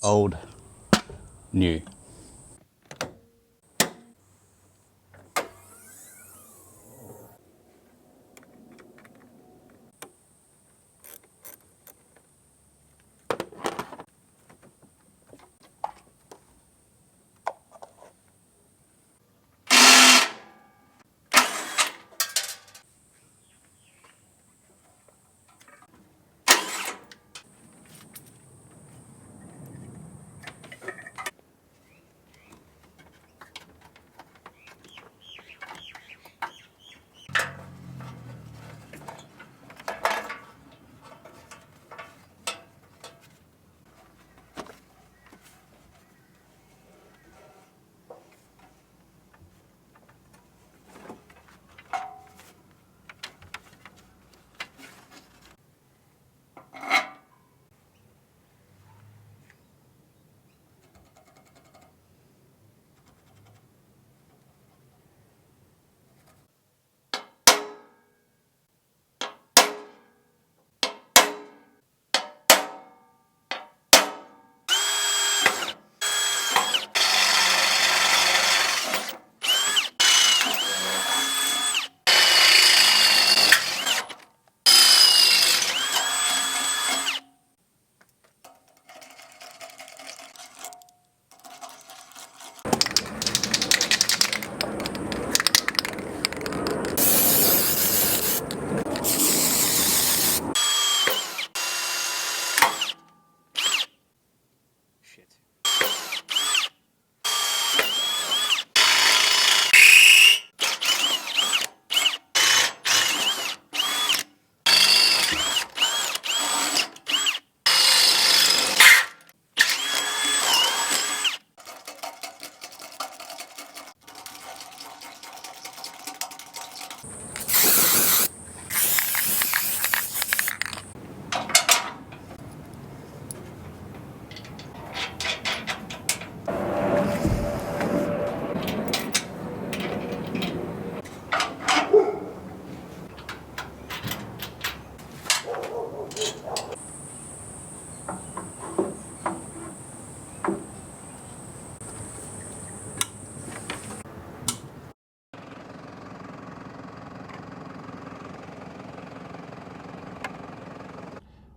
old, new.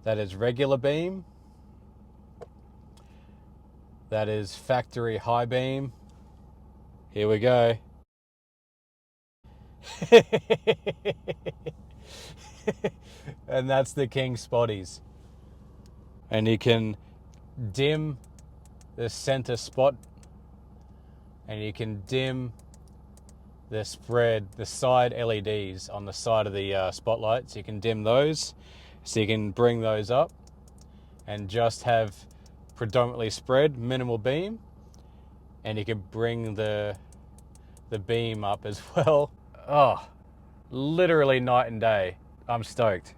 That is regular beam. That is factory high beam. Here we go. And that's the King Spotties. And you can dim the center spot, and you can dim the spread, the side LEDs on the side of the spotlights. You can dim those, so you can bring those up and just have predominantly spread, minimal beam, and you can bring the beam up as well. Oh, literally night and day. I'm stoked.